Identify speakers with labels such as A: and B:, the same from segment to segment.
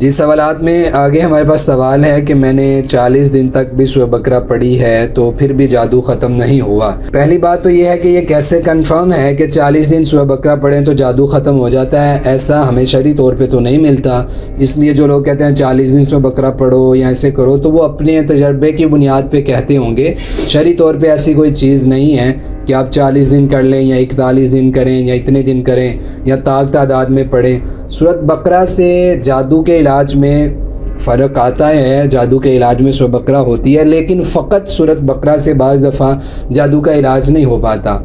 A: جس سوالات میں آگے ہمارے پاس سوال ہے کہ میں نے 40 دن تک بھی سورہ بقرہ پڑھی ہے تو پھر بھی جادو ختم نہیں ہوا۔ پہلی بات تو یہ ہے کہ یہ کیسے کنفرم ہے کہ 40 دن سورہ بقرہ پڑھیں تو جادو ختم ہو جاتا ہے؟ ایسا ہمیں شرعی طور پہ تو نہیں ملتا، اس لیے جو لوگ کہتے ہیں 40 دن سورہ بقرہ پڑھو یا ایسے کرو تو وہ اپنے تجربے کی بنیاد پہ کہتے ہوں گے۔ شرعی طور پہ ایسی کوئی چیز نہیں ہے کہ آپ 40 دن کر لیں یا 41 دن کریں یا اتنے دن کریں یا تعداد میں پڑھیں۔ سورۃ بقرہ سے جادو کے علاج میں فرق آتا ہے، جادو کے علاج میں سورۃ بقرہ ہوتی ہے، لیکن فقط سورۃ بقرہ سے بعض دفعہ جادو کا علاج نہیں ہو پاتا۔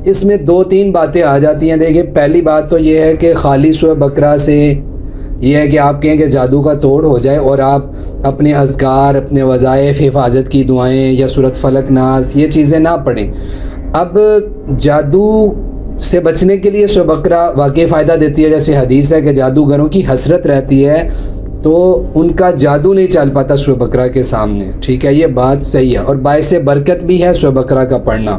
A: اس میں 2-3 باتیں آ جاتی ہیں۔ دیکھیں، پہلی بات تو یہ ہے کہ خالی سورۃ بقرہ سے یہ ہے کہ آپ کہیں کہ جادو کا توڑ ہو جائے اور آپ اپنے اذکار، اپنے وظائف، حفاظت کی دعائیں یا سورۃ فلق ناس یہ چیزیں نہ پڑھیں۔ اب جادو سے بچنے کے لیے سورۃ بقرہ واقعی فائدہ دیتی ہے، جیسے حدیث ہے کہ جادوگروں کی حسرت رہتی ہے تو ان کا جادو نہیں چل پاتا سورۃ بقرہ کے سامنے، ٹھیک ہے، یہ بات صحیح ہے، اور باعث برکت بھی ہے سورۃ بقرہ کا پڑھنا۔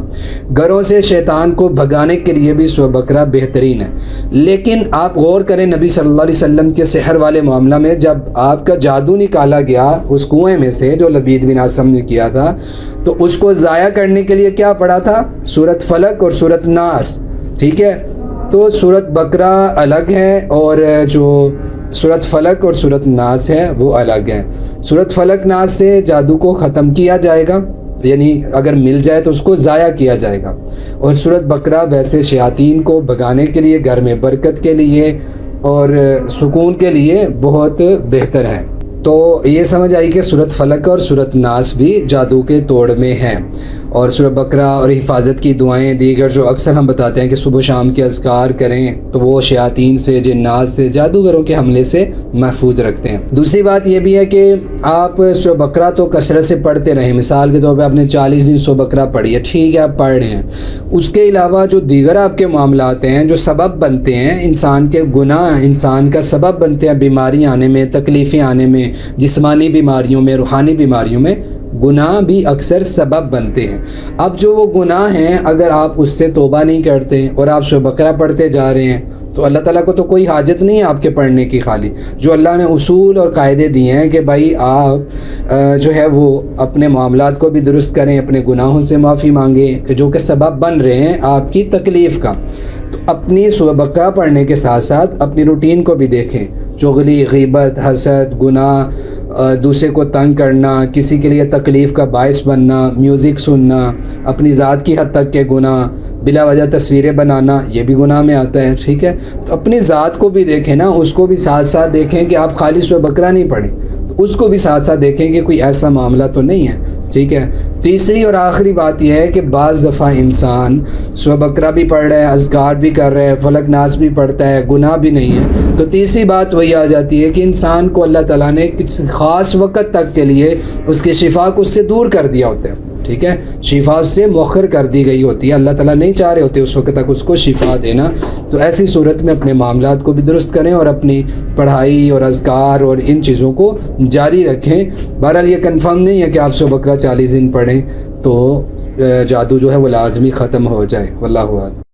A: گھروں سے شیطان کو بھگانے کے لیے بھی سورۃ بقرہ بہترین ہے۔ لیکن آپ غور کریں نبی صلی اللہ علیہ وسلم کے سحر والے معاملہ میں، جب آپ کا جادو نکالا گیا اس کنویں میں سے جو لبید بن عاصم نے کیا تھا، تو اس کو ضائع کرنے کے لیے کیا پڑھا تھا؟ سورۃ فلق اور سورۃ ناس، ٹھیک ہے۔ تو سورۃ بقرہ الگ ہے اور جو سورۃ فلق اور سورۃ ناس ہے وہ الگ ہے۔ سورۃ فلق ناس سے جادو کو ختم کیا جائے گا، یعنی اگر مل جائے تو اس کو ضائع کیا جائے گا، اور سورۃ بقرہ ویسے شیاطین کو بھگانے کے لیے، گھر میں برکت کے لیے اور سکون کے لیے بہت بہتر ہے۔ تو یہ سمجھ آئی کہ سورۃ فلق اور سورۃ ناس بھی جادو کے توڑ میں ہیں، اور سورۃ بقرہ اور حفاظت کی دعائیں دیگر جو اکثر ہم بتاتے ہیں کہ صبح و شام کے اذکار کریں تو وہ شیاطین سے، جنات سے، جادوگروں کے حملے سے محفوظ رکھتے ہیں۔ دوسری بات یہ بھی ہے کہ آپ سورۃ بقرہ تو کثرت سے پڑھتے رہیں، مثال کے طور پہ آپ نے 40 دن سورۃ بقرہ پڑھی ہے، ٹھیک ہے، آپ پڑھ رہے ہیں۔ اس کے علاوہ جو دیگر آپ کے معاملات ہیں جو سبب بنتے ہیں، انسان کے گناہ انسان کا سبب بنتے ہیں بیماریاں آنے میں، تکلیفیں آنے میں، جسمانی بیماریوں میں، روحانی بیماریوں میں، گناہ بھی اکثر سبب بنتے ہیں۔ اب جو وہ گناہ ہیں اگر آپ اس سے توبہ نہیں کرتے اور آپ سورۃ بقرہ پڑھتے جا رہے ہیں تو اللہ تعالیٰ کو تو کوئی حاجت نہیں ہے آپ کے پڑھنے کی، خالی جو اللہ نے اصول اور قاعدے دیے ہیں کہ بھائی آپ جو ہے وہ اپنے معاملات کو بھی درست کریں، اپنے گناہوں سے معافی مانگیں کہ جو کہ سبب بن رہے ہیں آپ کی تکلیف کا۔ تو اپنی سورۃ بقرہ پڑھنے کے ساتھ ساتھ اپنی روٹین کو بھی دیکھیں، چغلی، غیبت، حسد، گناہ، دوسرے کو تنگ کرنا، کسی کے لیے تکلیف کا باعث بننا، میوزک سننا، اپنی ذات کی حد تک کے گناہ، بلا وجہ تصویریں بنانا، یہ بھی گناہ میں آتا ہے، ٹھیک ہے۔ تو اپنی ذات کو بھی دیکھیں نا، اس کو بھی ساتھ ساتھ دیکھیں کہ آپ خالی سورۃ بقرہ نہیں پڑھیں، تو اس کو بھی ساتھ ساتھ دیکھیں کہ کوئی ایسا معاملہ تو نہیں ہے، ٹھیک ہے۔ تیسری اور آخری بات یہ ہے کہ بعض دفعہ انسان سورۃ بقرہ بھی پڑھ رہا ہے، اذکار بھی کر رہا ہے، فلق ناس بھی پڑھتا ہے، گناہ بھی نہیں ہے، تو تیسری بات وہی آ جاتی ہے کہ انسان کو اللہ تعالیٰ نے کچھ خاص وقت تک کے لیے اس کی شفا کو اس سے دور کر دیا ہوتا ہے، ٹھیک ہے، شفا اس سے مؤخر کر دی گئی ہوتی ہے، اللہ تعالیٰ نہیں چاہ رہے ہوتے اس وقت تک اس کو شفا دینا۔ تو ایسی صورت میں اپنے معاملات کو بھی درست کریں اور اپنی پڑھائی اور اذکار اور ان چیزوں کو جاری رکھیں۔ بہرحال یہ کنفرم نہیں ہے کہ آپ سورۃ بقرہ 40 دن پڑھیں تو جادو جو ہے وہ لازمی ختم ہو جائے، واللہ اعلم۔